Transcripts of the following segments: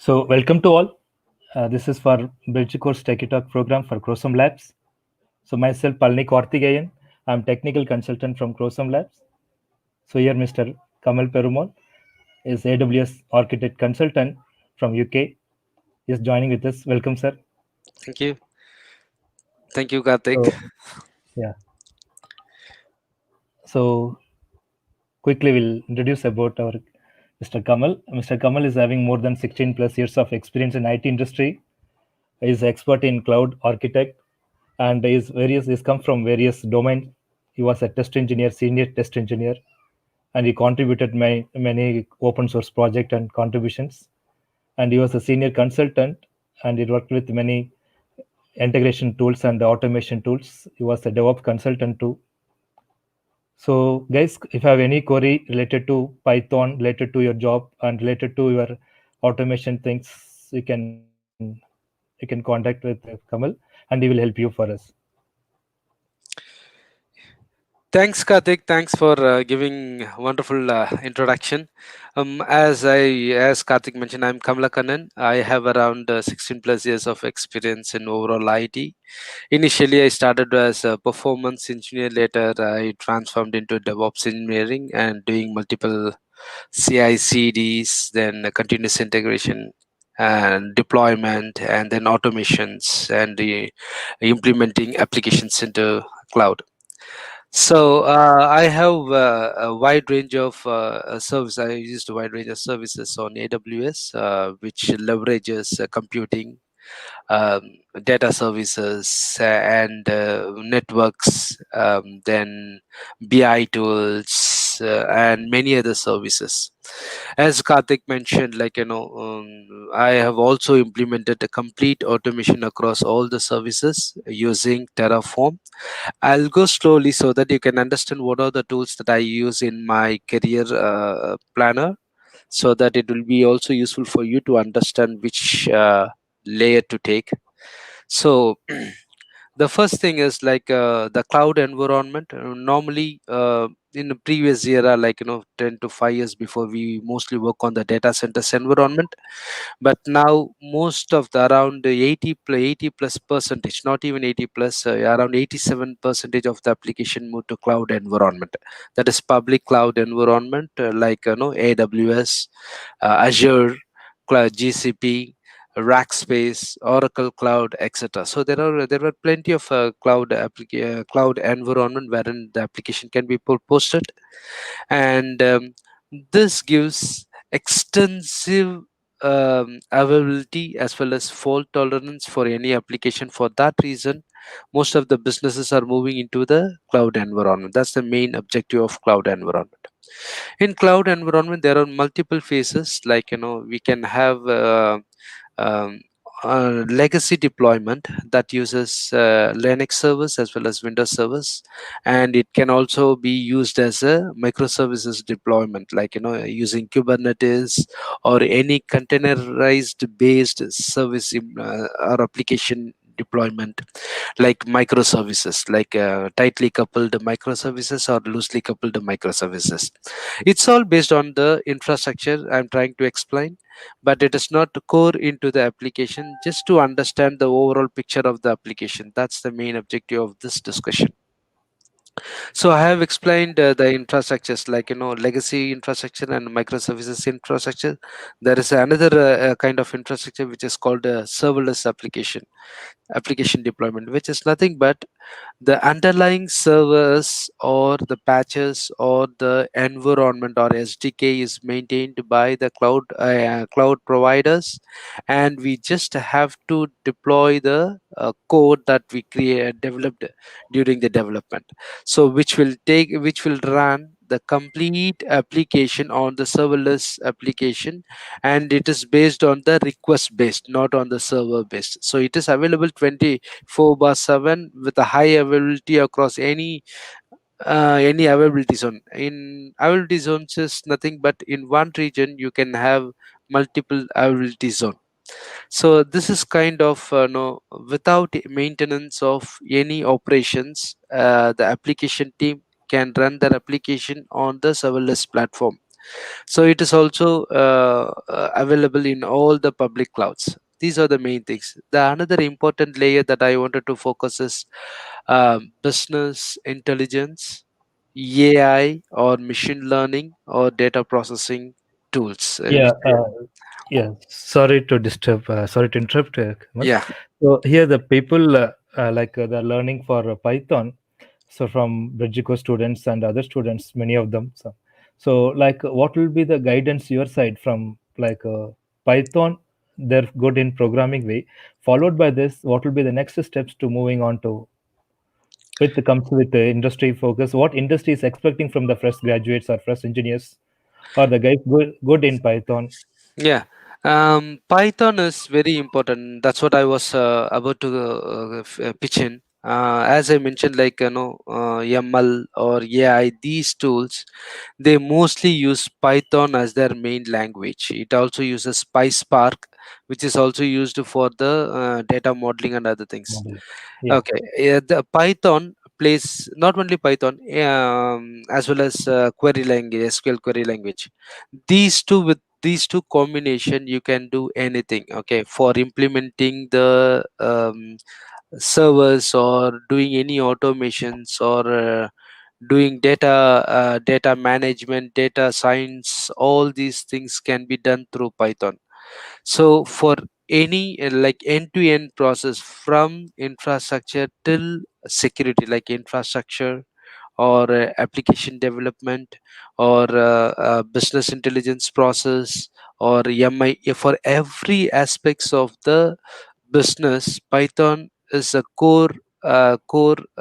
So welcome to all. This is for Bridge Course Techie Talk program for KROSUM Labs. So myself, Palni Karthikeyan, I'm technical consultant from KROSUM Labs. So here Mr. KAMAL PERUMAL is AWS architect consultant from UK. Is joining with us. Welcome, sir. Thank you. Thank you, Karthik. So yeah. So quickly we'll introduce about our Mr. Kamal. Mr. Kamal is having more than 16 plus years of experience in IT industry. He is expert in cloud architect and he's come from various domains. He was a test engineer, senior test engineer, and he contributed many open source project and contributions. And he was a senior consultant, and he worked with many integration tools and automation tools. He was a DevOps consultant too. So, guys, if you have any query related to Python, related to your job, and related to your automation things, you can contact with Kamal, and he will help you for us. Thanks, Karthik. Thanks for giving wonderful introduction. As Karthik mentioned, I'm Kamala Kannan. I have around 16 plus years of experience in overall IT. Initially, I started as a performance engineer. Later, I transformed into DevOps engineering and doing multiple CI/CDs, then continuous integration and deployment, and then automations and the implementing applications into cloud. So I have a wide range of service. I used a wide range of services on AWS, which leverages computing, um, data services, and networks, then BI tools, and many other services. As Karthik mentioned, I have also implemented a complete automation across all the services using Terraform. I'll go slowly so that you can understand what are the tools that I use in my career planner, so that it will be also useful for you to understand which layer to take. So the first thing is the cloud environment. Normally, in the previous era, 10 to 5 years before, we mostly work on the data centers environment. But now most of the around 80 plus percentage, not even 80 plus, around 87 percentage of the application move to cloud environment. That is public cloud environment, AWS, Azure, GCP, Rackspace, Oracle Cloud, etc. So there are plenty of cloud environment wherein the application can be posted, and this gives extensive availability as well as fault tolerance for any application. For that reason, most of the businesses are moving into the cloud environment. That's the main objective of cloud environment. In cloud environment, there are multiple phases. We can have um, legacy deployment that uses Linux servers as well as Windows servers, and it can also be used as a microservices deployment, using Kubernetes or any containerized based service or application deployment, like microservices, tightly coupled microservices or loosely coupled microservices. It's all based on the infrastructure I'm trying to explain, but it is not core into the application. Just to understand the overall picture of the application, that's the main objective of this discussion. So I have explained the infrastructures, legacy infrastructure and microservices infrastructure. There is another kind of infrastructure which is called a serverless application deployment, which is nothing but the underlying servers or the patches or the environment or SDK is maintained by the cloud providers, and we just have to deploy the code that we developed during the development. So which will run the complete application on the serverless application, and it is based on the request based, not on the server based. So it is available 24/7 with a high availability across any availability zone. In availability zones is nothing but in one region you can have multiple availability zone. So this is kind of no, without maintenance of any operations, the application team can run their application on the serverless platform. So it is also available in all the public clouds. These are the main things. The another important layer that I wanted to focus is business intelligence, AI or machine learning or data processing tools. Yeah, yeah. Sorry to disturb. Sorry to interrupt, Kamal. Yeah, So here the people they're learning for Python. So from Bridgeco students and other students, many of them. So like, what will be the guidance your side from Python? They're good in programming way. Followed by this, what will be the next steps to moving on to with the comes with the industry focus? What industry is expecting from the fresh graduates or fresh engineers or the guys good in Python? yeah. Python is very important. That's what I was about to pitch in. As I mentioned, like ML or AI, these tools, they mostly use Python as their main language. It also uses PySpark, which is also used for the data modeling and other things. Model. Yeah. Okay, yeah, the Python plays not only Python, as well as query language, SQL query language. These two combination, you can do anything. Okay, for implementing the servers or doing any automations or doing data management, data science, all these things can be done through Python. So for any like end-to-end process from infrastructure till security, like infrastructure or application development or business intelligence process or MI, for every aspects of the business, Python is a core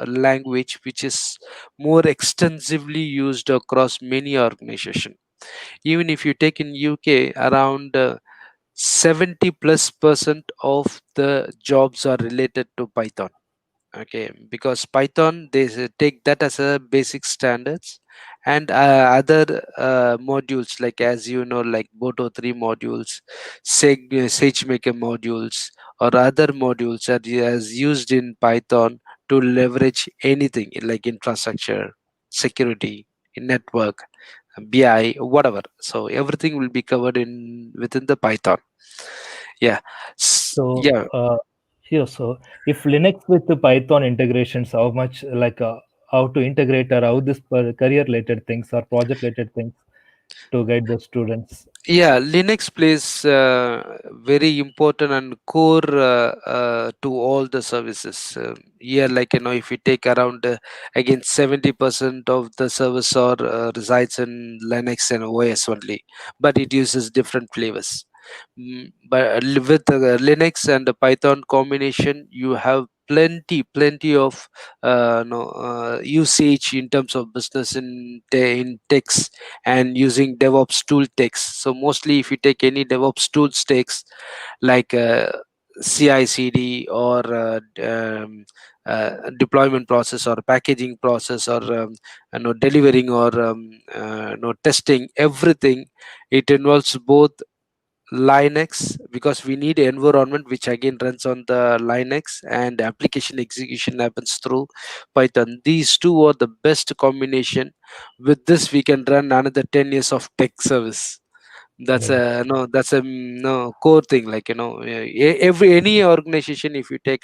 language which is more extensively used across many organizations. Even if you take in UK, around 70 plus percent of the jobs are related to Python. Okay, because Python, they take that as a basic standards, and other modules, like as you know, like Boto 3 modules, SageMaker modules, or other modules that is used in Python to leverage anything like infrastructure, security, network, BI, whatever. So everything will be covered in within the Python. Yeah. So Yeah. here, so if Linux with the Python integrations, how much how to integrate or how this career related things or project related things to guide the students? Yeah, Linux plays very important and core to all the services. Here, like if you take around again 70% of the service or resides in Linux and OS only, but it uses different flavors. But with Linux and the Python combination, you have plenty of usage in terms of business in text and using DevOps tool text. So mostly, if you take any DevOps tools text like CI/CD or deployment process or packaging process or delivering or testing, everything, it involves both Linux, because we need environment which again runs on the Linux, and application execution happens through Python. These two are the best combination. With this, we can run another 10 years of tech service. That's Right. a no, that's a no core thing. Like every any organization, if you take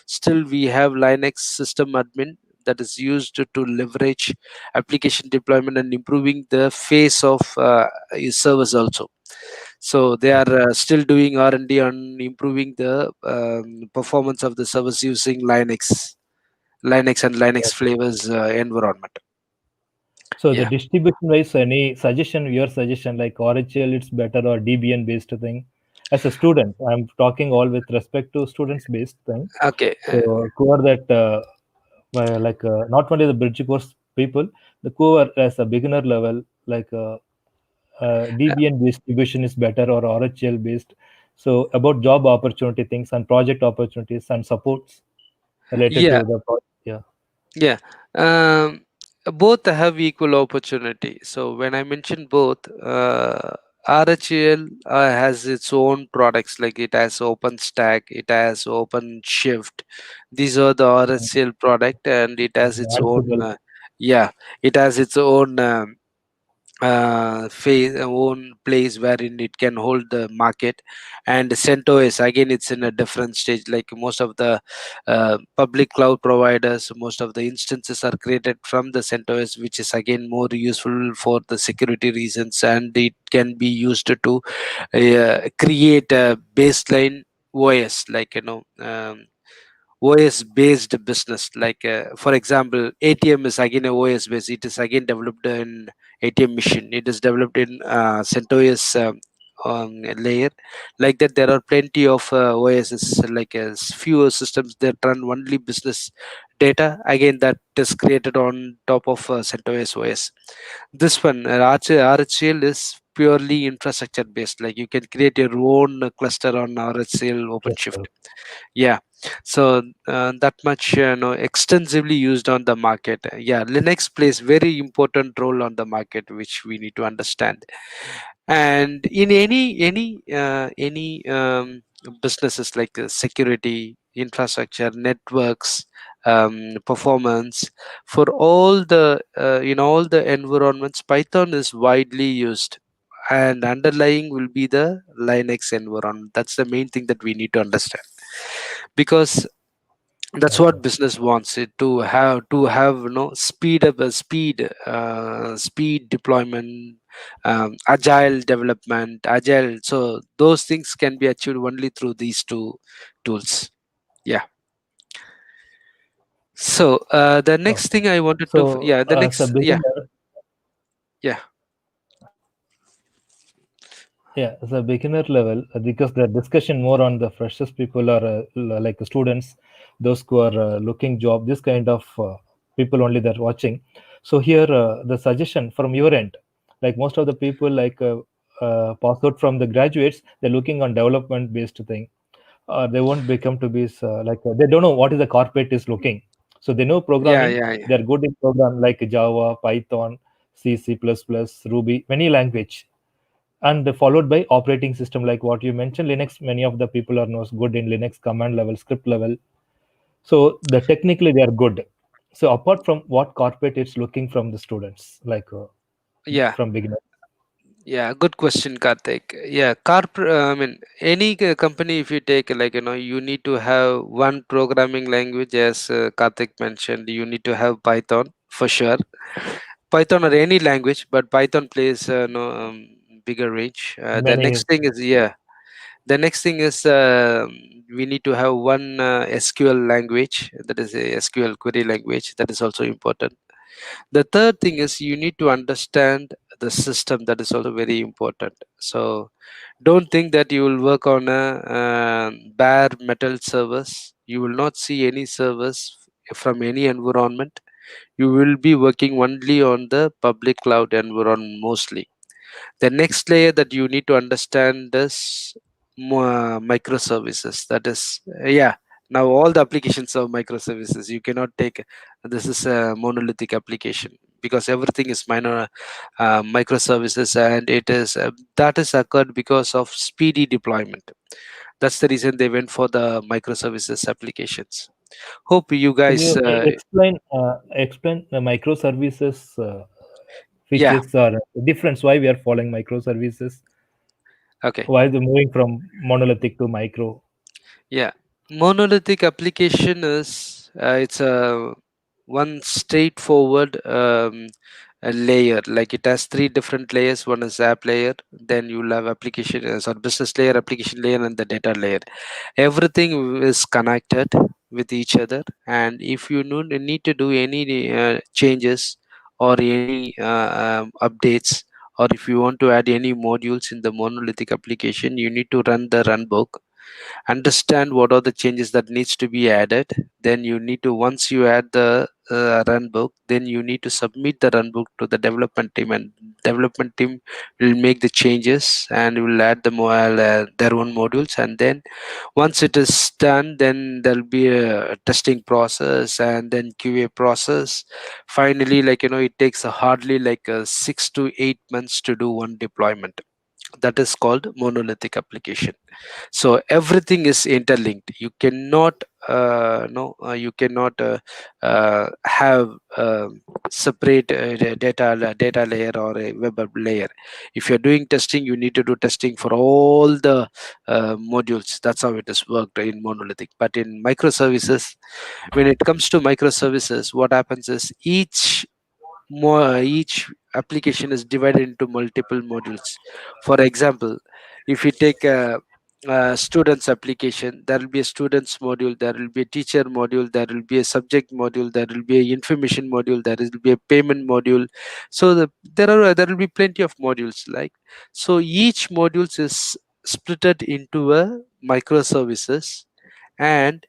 still we have Linux system admin that is used to leverage application deployment and improving the face of servers also. So they are still doing R&D on improving the performance of the servers using Linux and Linux flavors environment. So the Yeah. distribution wise, any suggestion, your suggestion, like Oracle, it's better or Debian based thing? As a student, I'm talking all with respect to students based thing. Okay. So cover that not only the bridge course people, the cover as a beginner level, Debian distribution is better or Oracle based. So about job opportunity things and project opportunities and supports related Yeah. to the project. Yeah. Yeah. Um, Both have equal opportunity. So when I mention both, RHEL has its own products, like it has OpenStack, it has OpenShift. These are the RHEL product, and it has its own Ansible. yeah, it has its own own place wherein it can hold the market. And CentOS, again, it's in a different stage. Like most of the public cloud providers, most of the instances are created from the CentOS, which is again more useful for the security reasons, and it can be used to create a baseline OS, like OS based business. Like for example, ATM is again a OS based. It is again developed in ATM machine. It is developed in CentOS layer. Like that, there are plenty of OSs, like fewer systems that run only business data. Again, that is created on top of CentOS OS. This one, RHCL, is purely infrastructure based. Like you can create your own cluster on RHCL Yes, OpenShift. sir. Yeah. So that much extensively used on the market. Yeah, Linux plays very important role on the market, which we need to understand. And in any businesses, like security, infrastructure, networks, performance, for all the in all the environments, Python is widely used, and underlying will be the Linux environment. That's the main thing that we need to understand, because that's Yes, what sir. business wants it to have speed up speed deployment, agile development, agile. So those things can be achieved only through these two tools. Yeah. So the next Okay. thing I wanted to So, yeah, the as a next, yeah, beginner, yeah, yeah, as a beginner level, because the discussion more on the freshest people or like students, those who are looking job, this kind of people only they're watching. So here, the suggestion from your end, like most of the people like pass out from the graduates, they're looking on development based thing. They won't become to be they don't know what is the corporate is looking. So they know yeah, programming. yeah, yeah, They're good in program like Java, Python, C, C++, Ruby, many language, and followed by operating system like what you mentioned, Linux. Many of the people are not good in Linux command level, script level. So the technically they are good. So apart from what corporate is looking from the students, like yeah. from beginner. Yeah, good question, Karthik. Yeah, I mean, any company, if you take, like, you need to have one programming language, as Karthik mentioned. You need to have Python for sure. Python or any language, but Python plays no bigger range. The Many. next thing is, yeah, the next thing is we need to have one SQL language, that is a SQL query language. That is also important. The third thing is you need to understand the system. That is also very important. So don't think that you will work on a bare metal service. You will not see any service from any environment. You will be working only on the public cloud environment mostly. The next layer that you need to understand is microservices. That is, yeah, now all the applications are microservices. You cannot take this is a monolithic application, because everything is minor microservices, and it is that is occurred because of speedy deployment. That's the reason they went for the microservices applications. Hope you Could guys you explain the microservices yeah, features or difference? Why we are following microservices? okay. Why the moving from monolithic to micro? Yeah, monolithic application is it's a one straightforward a layer. Like it has three different layers. One is app layer, then you'll have application or business layer, application layer, and the data layer. Everything is connected with each other, and if you need to do any changes or any updates, or if you want to add any modules in the monolithic application, you need to run the runbook, understand what are the changes that needs to be added. Then you need to, once you add the run book, then you need to submit the run book to the development team, and development team will make the changes and will add their own modules. And then once it is done, then there'll be a testing process and then QA process. Finally, like it takes hardly like 6 to 8 months to do one deployment. that is called monolithic application. So everything is interlinked. You cannot no you cannot have separate data layer or a web app layer. If you're doing testing, you need to do testing for all the modules. That's how it is worked in monolithic. But in microservices, when it comes to microservices, what happens is each application is divided into multiple modules. For example, if you take a student's application, there will be a student's module, there will be a teacher module, there will be a subject module, there will be a information module, there will be a payment module. So there will be plenty of modules, like, so each modules is splitted into a microservices. And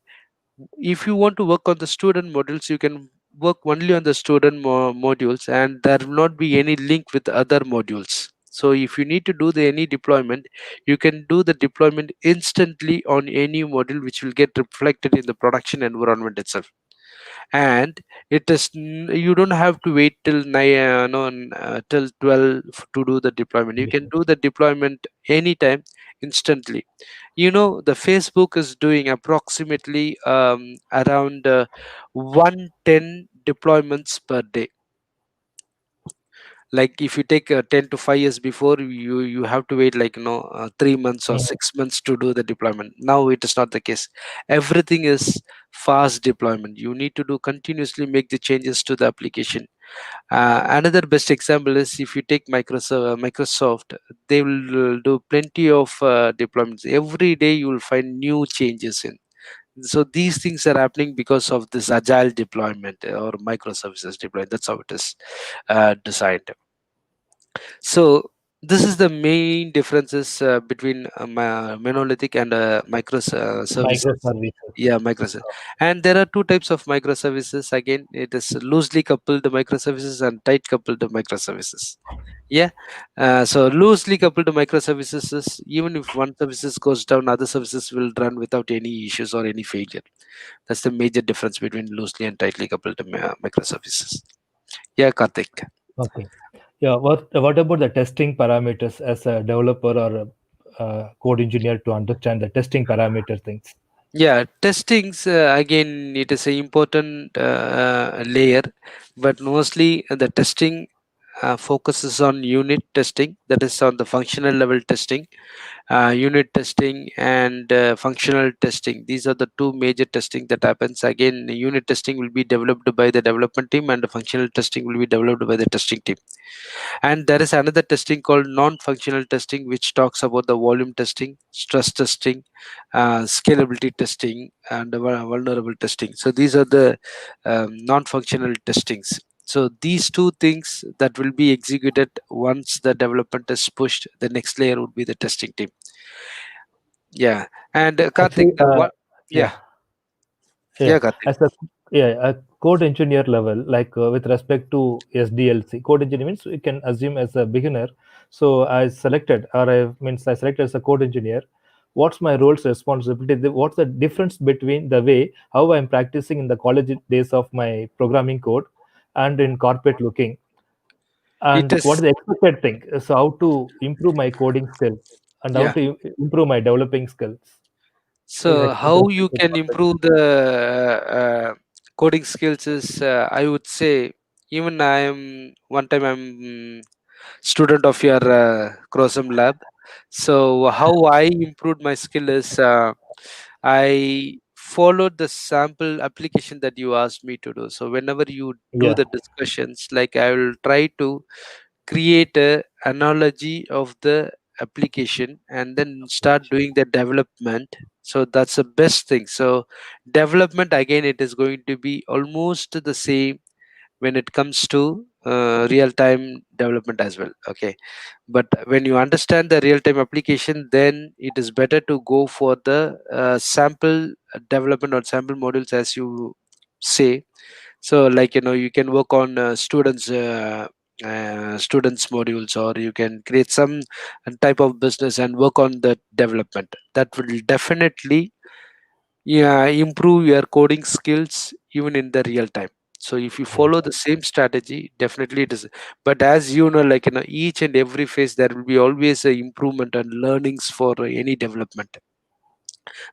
if you want to work on the student modules, you can work only on the student modules, and there will not be any link with other modules. So if you need to do the any deployment, you can do the deployment instantly on any module, which will get reflected in the production environment itself. And you don't have to wait till till 12 to do the deployment. You can do the deployment anytime, instantly. The Facebook is doing approximately around 110 deployments per day. Like, if you take 10 to 5 years before, you have to wait, like, 3 months or Mhm. 6 months to do the deployment. Now it is not the case. Everything is fast deployment. You need to do continuously make the changes to the application. Another best example is, if you take Microsoft, they will do plenty of deployments. Every day you will find new changes in. So these things are happening because of this agile deployment or microservices deployment. That's how it is designed. So this is the main differences between monolithic and microservices. Microservices. Yeah, microservices. And there are two types of microservices. Again, it is loosely coupled microservices and tight coupled microservices. Yeah. So loosely coupled microservices is, even if one services goes down, other services will run without any issues or any failure. That's the major difference between loosely and tightly coupled microservices. Yeah, Karthik. Okay. Yeah. What about the testing parameters as a developer or a code engineer to understand the testing parameter things? Yeah, testings, again, it is an important layer, but mostly the testing focuses on unit testing, that is on the functional level testing. Unit testing and functional testing, these are the two major testing that happens. Again, unit testing will be developed by the development team, and the functional testing will be developed by the testing team. And there is another testing called non-functional testing, which talks about the volume testing, stress testing, scalability testing, and vulnerable testing. So these are the non-functional testings. So these two things that will be executed once the development is pushed, the next layer would be the testing team. Yeah. And Karthik, Actually, the one, yeah. yeah, Yeah, yeah, Karthik. as a code engineer level, like with respect to SDLC, code engineer means we can assume as a beginner. So I selected, or I selected as a code engineer. What's my roles, responsibility? What's the difference between the way how I'm practicing in the college days of my programming code and in corporate looking, It and what is is, the expected thing? So how to improve my coding skills and how yeah. to improve my developing skills So with how respect you to can corporate. improve the coding skills is, I would say, even I am one time I'm student of your KROSUM lab. So how I improved my skill is, I followed the sample application that you asked me to do. So whenever you do Yeah, the discussions, like, I will try to create a analogy of the application and then start doing the development. So that's the best thing. So development, again, it is going to be almost the same when it comes to real time development as well. Okay, but when you understand the real time application, then it is better to go for the sample development or sample modules, as you say. So, like, you can work on students modules, or you can create some type of business and work on the development. That will definitely, yeah, improve your coding skills even in the real time. So if you Yeah, follow the same strategy, definitely it is. But as you know, like, each and every phase there will be always a improvement and learnings for any development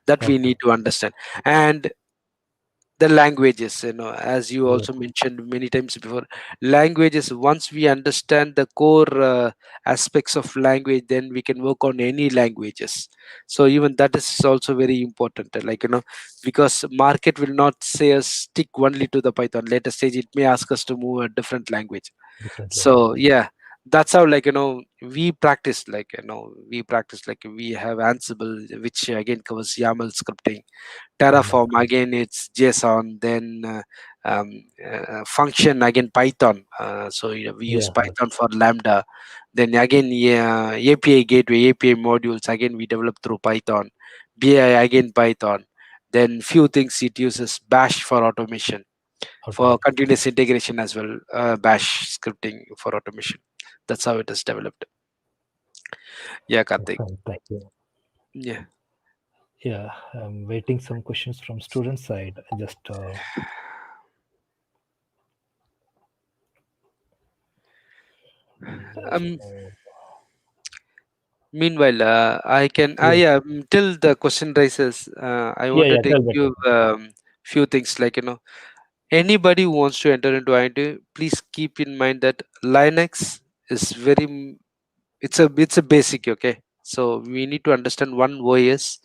that we okay. need to understand. And the languages, as you Yes, also mentioned many times before, languages, once we understand the core aspects of language, then we can work on any languages. So even that is also very important, like, because market will not say us stick only to the Python. Later stage it may ask us to move a different language. different So language. yeah, that's how, like, we practice, like, we have Ansible, which again covers YAML scripting. YAML. Terraform, again it's JSON. Then function, again Python. So we use Yeah, Python for Lambda. Then again, yeah, API gateway, API modules, again we develop through Python. BI, again Python. Then few things it uses Bash for automation, for automation. continuous integration as well. Bash scripting for automation. That's how it is developed. Yeah, Okay, Karthik. fine. Thank you. Yeah. Yeah, I'm waiting some questions from student side. Just Um. Meanwhile, I can. yeah, Yeah. Till the question rises, I yeah, want to yeah. take Tell me. you few things, like, anybody who wants to enter into IT, please keep in mind that Linux is it's a basic. Okay, so we need to understand one OS.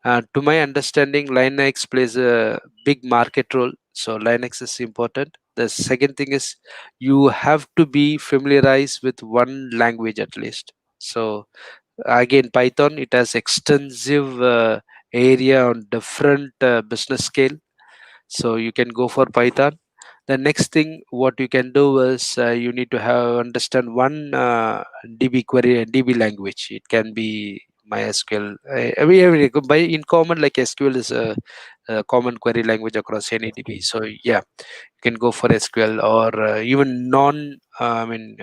To my understanding, Linux plays a big market role, so Linux is important. The second thing is, you have to be familiarized with one language at least. So again, Python, it has extensive area on different business scale, so you can go for Python. The next thing what you can do is, you need to have understand one DB query, DB language. It can be MySQL. By in common, like SQL is a common query language across any DB. SQL. So yeah, you can go for SQL, or even non I mean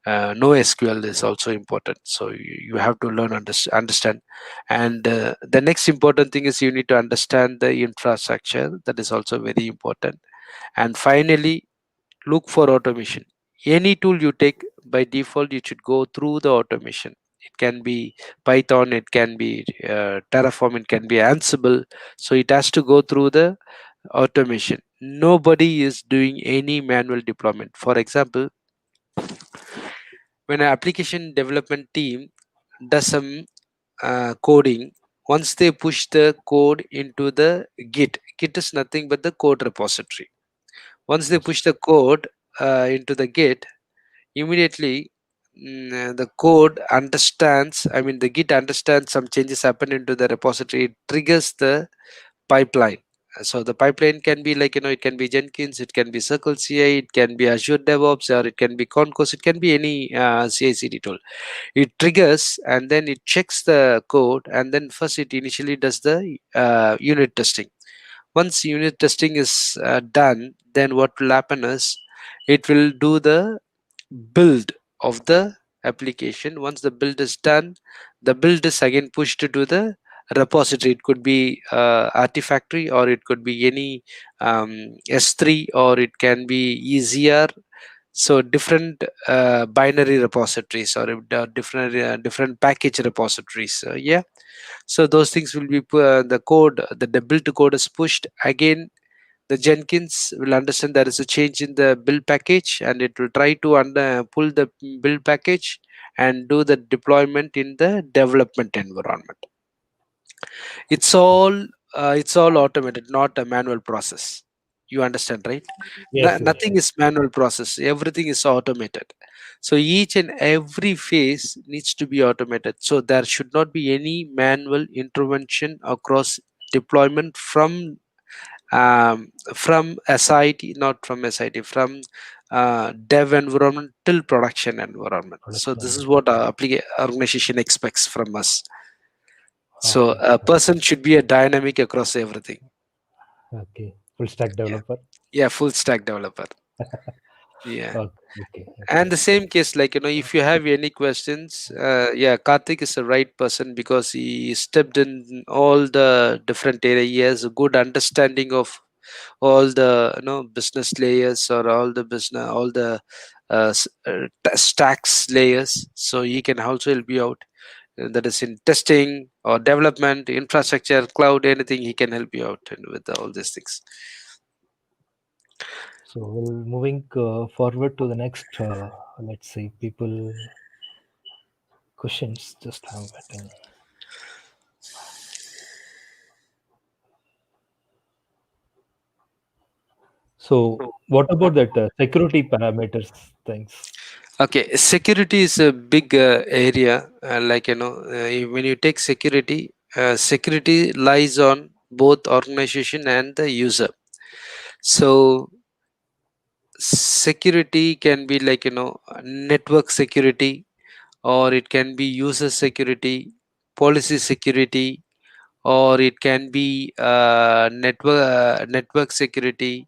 no SQL is also important. So you have to learn, understand. And the next important thing is, you need to understand the infrastructure. That is also very important. And finally, look for automation. Any tool you take, by default you should go through the automation. It can be Python, it can be Terraform, it can be Ansible. So it has to go through the automation. Nobody is doing any manual deployment. For example, when an application development team does some coding, once they push the code into the Git is nothing but the code repository. Once they push the code into the Git, immediately, the code understands, I mean the Git understands some changes happen into the repository. It triggers the pipeline. So the pipeline can be, like, it can be Jenkins, it can be Circle CI, it can be Azure DevOps, or it can be Concos, it can be any CI/CD tool. It triggers, and then it checks the code, and then first it initially does the unit testing. Once unit testing is done, then what will happen is, it will do the build of the application. Once the build is done, the build is again pushed to the repository. It could be Artifactory, or it could be any S3, or it can be easier. So different binary repositories, or different package repositories. Yeah, so those things will be the code, the build code is pushed again. The Jenkins will understand there is a change in the build package, and it will try to pull the build package and do the deployment in the development environment. It's all automated, not a manual process. You understand, right? Yes, yes, Nothing is manual process, everything is automated. So each and every phase needs to be automated, so there should not be any manual intervention across deployment from SIT, not from SIT, from dev environment till production environment. So production this is environment. what our organization expects from us. So Okay, a person should be a dynamic across everything. okay. Full stack Yeah, developer. yeah, full stack developer. Yeah. Okay, okay, And okay. the same case, like, if you have any questions, yeah, Karthik is the right person, because he stepped in all the different area. He has a good understanding of all the business layers, or all the stacks layers. So he can also help you out, that is in testing or development, infrastructure, cloud, anything. He can help you out with all these things. So we'll moving forward to the next. Let's see, people questions. Just I'm waiting. So what about that security parameters things? Okay, security is a big area. When you take security, security lies on both organization and the user. So security can be network security, or it can be user security, policy security, or it can be network security,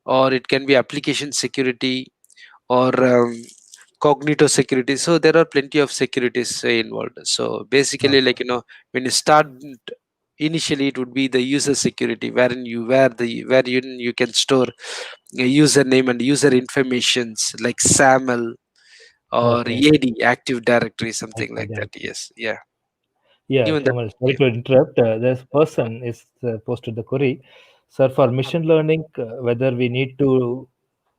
or it can be application security, or cognito security. So there are plenty of securities involved. So basically, Okay. when you start, initially it would be the user security, wherein you can store a username and user informations like SAML or Okay. AD, Active Directory, something Active like that. Directory. Yes, yeah, Yeah, even that. Kamal, sorry Yeah. to interrupt. This person is posted the query. Sir, for machine learning, whether we need to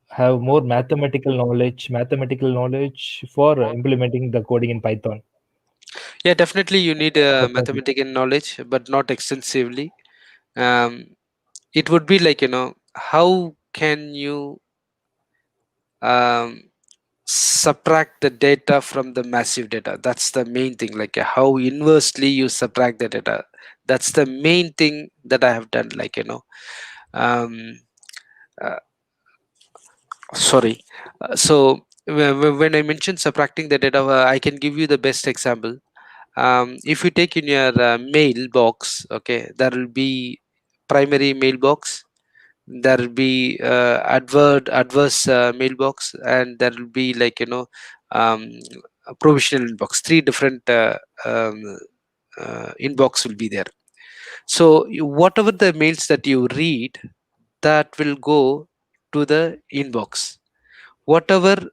have more mathematical knowledge for implementing the coding in Python. Yeah, definitely you need Definitely. mathematical knowledge, but not extensively. Um, it would be how can you um, subtract the data from the massive data? That's the main thing. How inversely you subtract the data. That's the main thing that I have done. Um, uh, Sorry. So when I mentioned subtracting the data, I can give you the best example. If you take in your mailbox, okay, there will be primary mailbox, there will be adverse mailbox, and there will be um, a provisional inbox. Three different inbox will be there. So whatever the mails that you read, that will go to the inbox. Whatever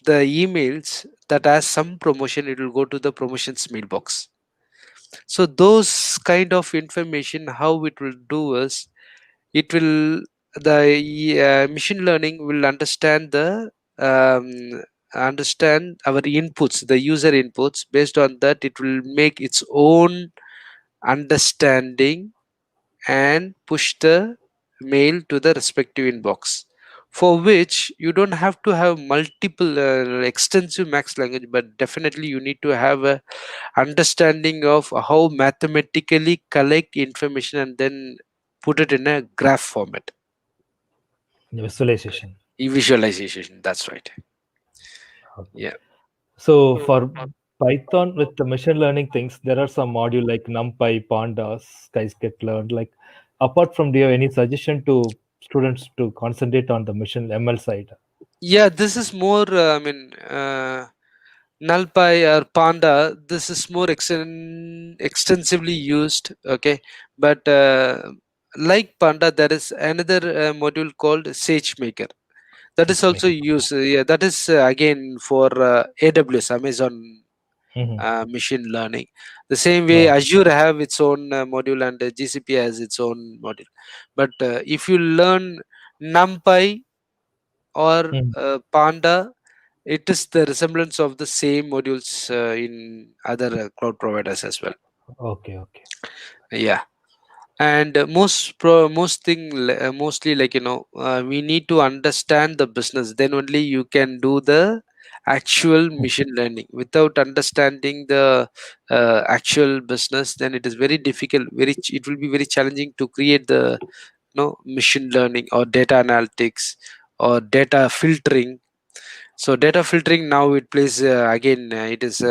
the emails that has some promotion, it will go to the promotions mailbox. So those kind of information, how it will do is, it will the machine learning will um, understand our inputs, the user inputs. Based on that, it will make its own understanding and push the mail to the respective inbox, for which you don't have to have multiple extensive max language, but definitely you need to have a understanding of how mathematically collect information and then put it in a graph format. Visualization. Visualization, that's right. Okay. Yeah. So for Python with the machine learning things, there are some module like NumPy, Pandas, Skyscraper. Like apart from, do you have any suggestion to students to concentrate on the machine ML side? Yeah, this is more NumPy or Panda, this is more extensively used. Okay, but like Panda, there is another module called SageMaker, that is also SageMaker. used. Yeah, that is again for AWS, Amazon Mm-hmm. machine learning. The same way Yeah. Azure have its own module, and GCP has its own module. But if you learn NumPy or Mm. Panda, it is the resemblance of the same modules in other cloud providers as well. Okay. Okay. Yeah. And mostly, we need to understand the business, then only you can do the actual machine learning. Without understanding the actual business, then it is very difficult, it will be very challenging to create the machine learning or data analytics or data filtering. So data filtering now, it plays again, it is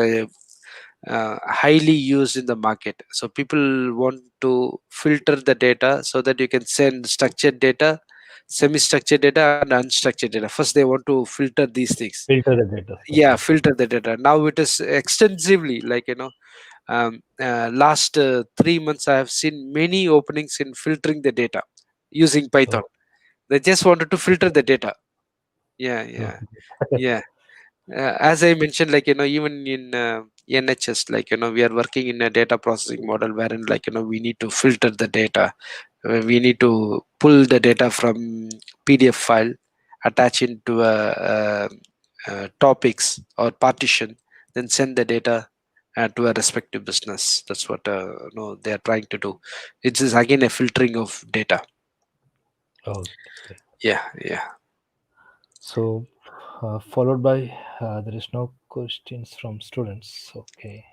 highly used in the market. So people want to filter the data so that you can send structured data, semi-structured data, and unstructured data. First they want to filter these things. Filter the data. Yeah, Okay. filter the data. Now it is extensively, last 3 months I have seen many openings in filtering the data. using Python. Oh, They just wanted to filter the data. Yeah, oh. yeah, yeah. As I mentioned, like, even in NHS, like, we are working in a data processing model wherein, like, we need to filter the data. We need to pull the data from PDF file, attach into topics or partition, then send the data to a respective business. That's what they are trying to do. It is again a filtering of data. Okay. Yeah, yeah. So, followed by there is no questions from students. Okay.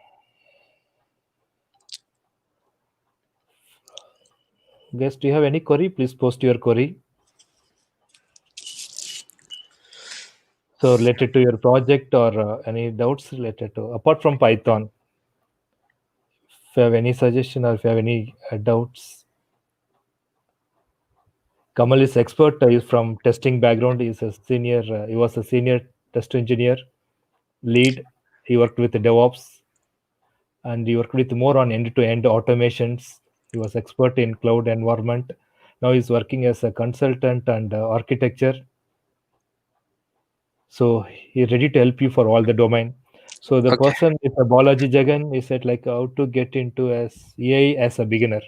Guys, do you have any query? Please post your query. So related to your project or any doubts related to apart from Python. If you have any suggestion or if you have any doubts, Kamal is expert. He's from testing background. He's a senior. He was a senior test engineer, lead. He worked with DevOps, and he worked with more on end-to-end automations. He was expert in cloud environment. Now he's working as a consultant and architecture. So he's ready to help you for all the domain. So the Okay. person is a Balaji Jagan. He said like how to get into as AI as a beginner.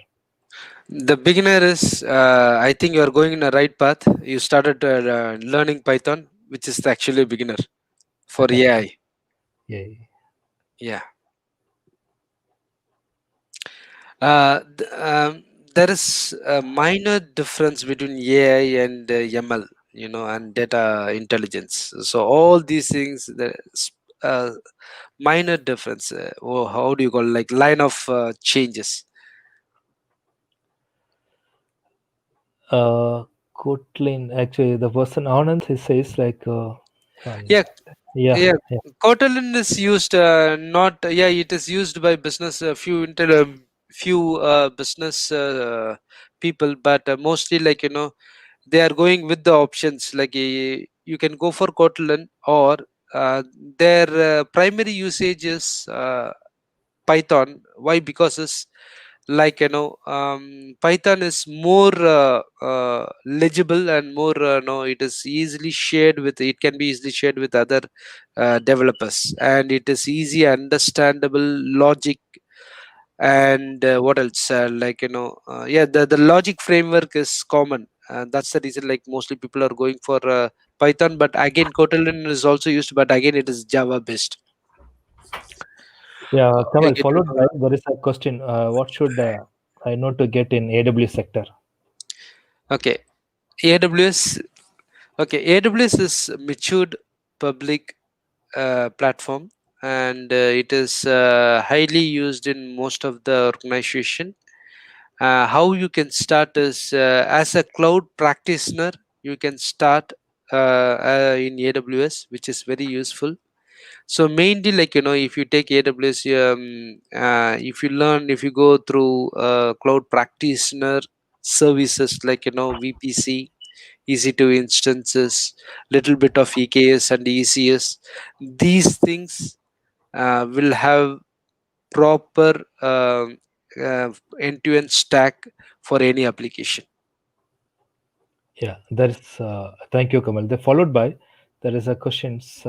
The beginner is, I think you are going in the right path. You started learning Python, which is actually a beginner for AI. Yeah. Yeah. There is a minor difference between AI and ML, and data intelligence. So all these things, there's minor difference. Or how do you call it? Like line of changes. Kotlin, actually, the person Anand he says like, one Yeah, minute. Yeah, yeah. yeah, Kotlin is used not yeah, it is used by business few business people, but mostly, like, they are going with the options like you can go for Kotlin, or their primary usage is Python. Why? Because it's like, Python is more legible and more no, it is easily shared with, it can be easily shared with other developers, and it is easy understandable logic. And what else, like, yeah, the logic framework is common, and that's the reason, like, mostly people are going for Python. But again, Kotlin is also used, but again it is Java based. yeah. You Kamal, get to followed know by it. there is a question. What should I know to get in AWS sector? Okay, AWS. Okay, AWS is matured public platform, and it is highly used in most of the organization. How you can start is, as a cloud practitioner, you can start in AWS, which is very useful. So mainly, like, if you take AWS, if you learn, if you go through cloud practitioner services, like, VPC, EC2 instances, little bit of EKS and ECS, these things will have proper end-to-end stack for any application. Yeah, there's. Thank you, Kamal. They followed by there is a questions.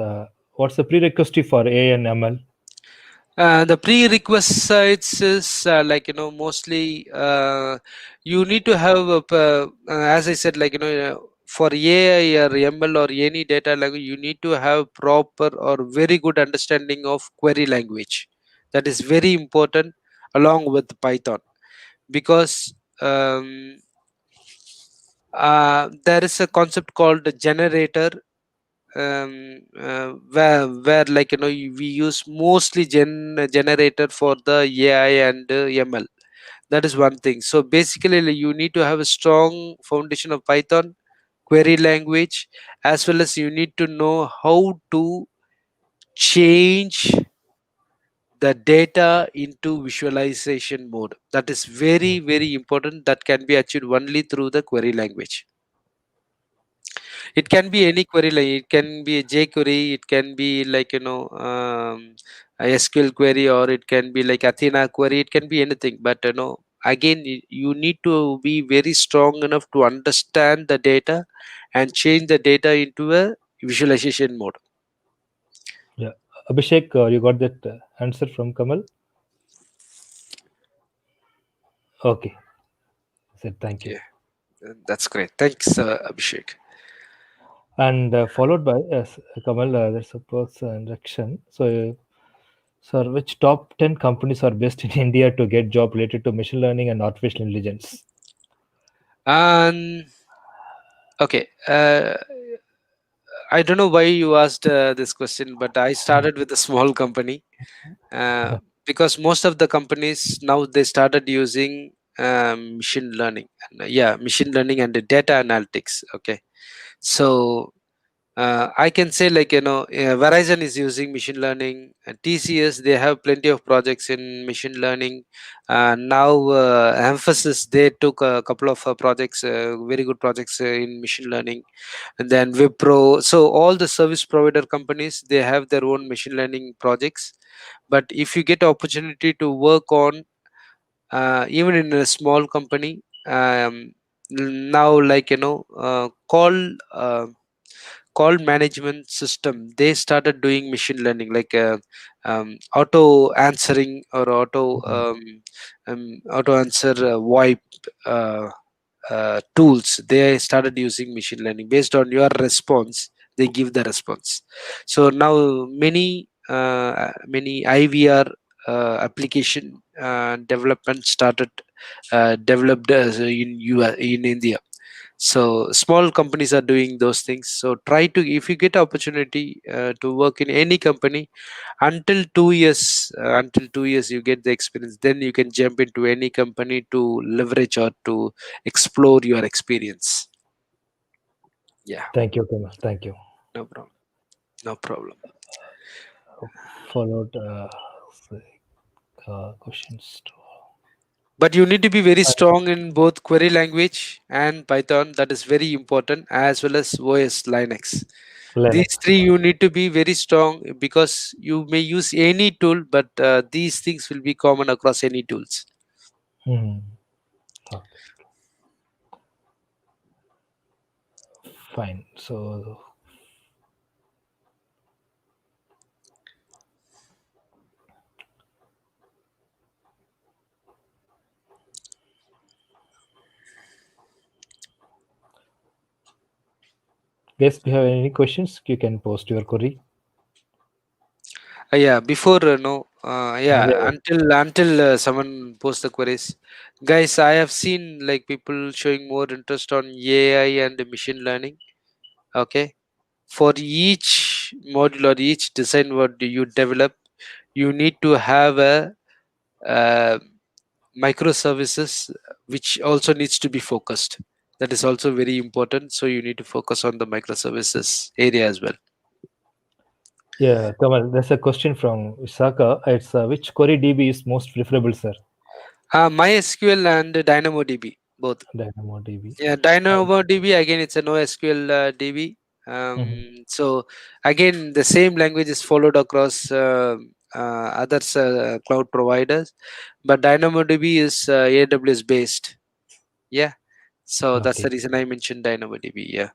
What's the prerequisite for AI and ML? The prerequisites is, like, mostly you need to have as I said, like, for AI or ML or any data language, you need to have proper or very good understanding of query language. That is very important, along with Python, because there is a concept called the generator, where, like, we use mostly generator for the AI and ML. That is one thing. So basically, like, you need to have a strong foundation of Python query language, as well as you need to know how to change the data into visualization mode. That is very, very important. That can be achieved only through the query language. It can be any query, like it can be a jQuery, it can be, like, a SQL query, or it can be like Athena query, it can be anything. But again, you need to be very strong enough to understand the data and change the data into a visualization mode. Yeah. Abhishek, you got that answer from Kamal? Okay. Said thank you. Yeah, that's great. Thanks, Abhishek. And followed by Kamal, there's a person section. So, sir, which top 10 companies are best in India to get job related to machine learning and artificial intelligence? Um, okay. I don't know why you asked this question, but I started with a small company, uh, because most of the companies now they started using machine learning. Yeah, machine learning and the data analytics. Okay, so I can say, like, Verizon is using machine learning. TCS, they have plenty of projects in machine learning. Now Emphasis, they took a couple of projects, very good projects in machine learning. And then Wipro. So all the service provider companies, they have their own machine learning projects. But if you get opportunity to work on, even in a small company, now, like, call management system, they started doing machine learning, like auto answering or Mhm. auto answer VoIP tools. They started using machine learning based on your response. They give the response. So now many IVR application development started developed in in India. So small companies are doing those things. So try to, if you get opportunity to work in any company, until 2 years you get the experience, then you can jump into any company to leverage or to explore your experience. Yeah, Thank you, Kamal. Thank you. no problem, no problem. Followed questions. But you need to be very strong in both query language and Python. That is very important, as well as OS Linux. These Linux. three you need to be very strong, because you may use any tool, but these things will be common across any tools. Hmm. Okay. Fine. So, guys, if you have any questions, you can post your query. Yeah, before no, yeah, Yeah. until someone posts the queries, guys. I have seen, like, people showing more interest on AI and machine learning. Okay, for each module or each design what do you develop, you need to have a uh, microservices which also needs to be focused. That is also very important. So you need to focus on the microservices area as well. Yeah, Kamal, there's a question from Isaka. It's which query DB is most preferable, sir? MySQL and DynamoDB both. DynamoDB. Yeah, Uh, DynamoDB, again, it's a NoSQL DB. mhm. So again, the same language is followed across other cloud providers, but DynamoDB is AWS based. Yeah, so that's Okay. the reason I mentioned DynamoDB. Yeah,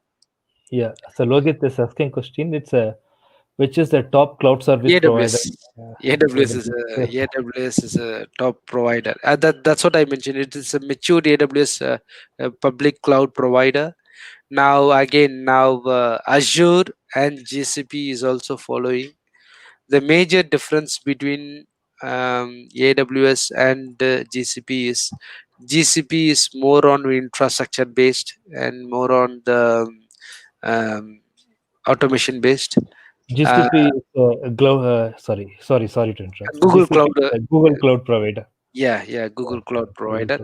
Yeah. So Logit is asking question. It's which is the top cloud service provider? AWS. Uh, AWS is AWS. a top provider. That's what I mentioned. It is a mature AWS public cloud provider. Now again, Azure and GCP is also following. The major difference between AWS and GCP is GCP is more on infrastructure based and more on the um, automation based. Uh, GCP is sorry to interrupt. Google GCP Cloud, is a Google Cloud provider. yeah, Google Cloud Google provider.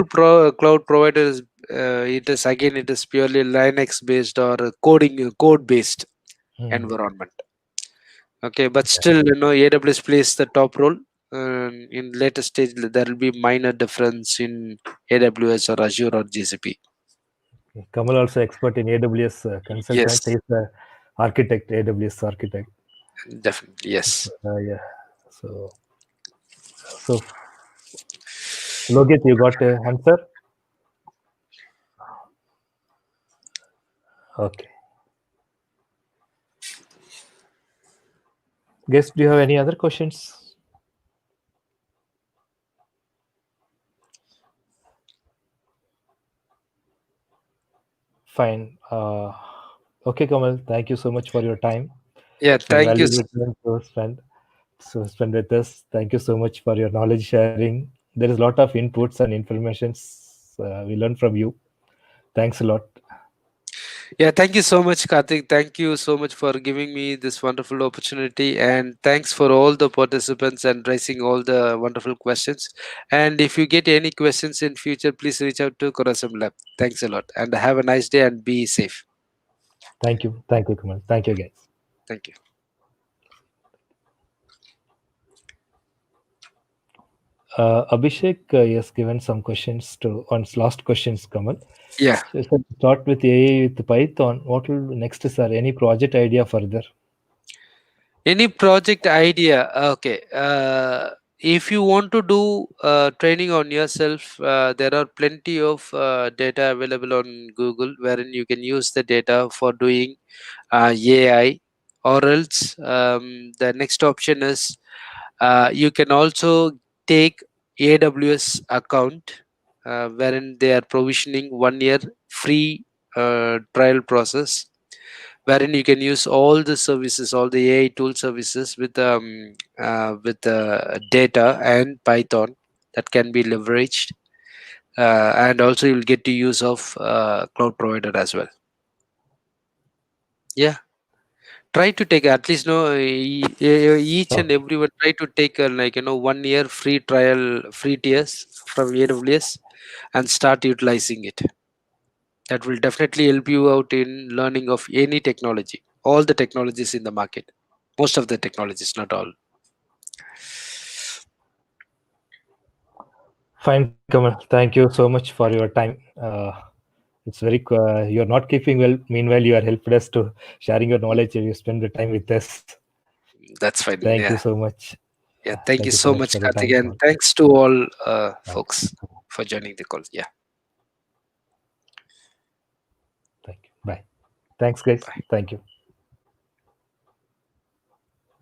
Cloud. Cloud provider is it is purely Linux based or code based Hmm. environment. Okay, but Yeah. still, AWS plays the top role. In later stage, there will be minor difference in AWS or Azure or GCP. Kamal also expert in AWS consultant. Yes, He's the architect, AWS architect. definitely. Yes. Yeah. So Logit, you got a answer? Okay. Guess, do you have any other questions? Fine. Okay, Kamal, thank you so much for your time. Yeah, It's my thank you. valuable time to spend with us. Thank you so much for your knowledge sharing. There is a lot of inputs and informations we learn from you. Thanks a lot. Yeah, thank you so much, Karthik. Thank you so much for giving me this wonderful opportunity, and thanks for all the participants and raising all the wonderful questions. And if you get any questions in future, please reach out to KROSUM Lab. Thanks a lot, and have a nice day and be safe. Thank you. Thank you, Kamal. Thank you, guys. Thank you. Abhishek has given some questions to on last questions, Kamal. Yeah. So, sir, start with AI with Python. What will next, sir? Any project idea further? Any project idea? Okay. If you want to do training on yourself, there are plenty of data available on Google wherein you can use the data for doing AI, or else the next option is you can also take AWS account wherein they are provisioning 1 year free trial process, wherein you can use all the services, all the AI tool services with data and Python that can be leveraged, and also you'll get to use of cloud provider as well. Yeah, try to take at least each and Okay. everyone try to take 1 year free trial, free tiers from AWS, and start utilizing it. That will definitely help you out in learning of any technology, all the technologies in the market, most of the technologies, not all. Fine, Kamal. Thank you so much for your time. It's very you're not keeping well. Meanwhile, you are helped us to sharing your knowledge. You spend the time with us. That's fine. Thank you Yeah. so much. Yeah, thank Thank you you so so much much, for your Karthik, time, and Kamal. thanks to all Thank folks for joining the call. Yeah. Thank you. Bye. Thanks, guys. Bye. Thank you.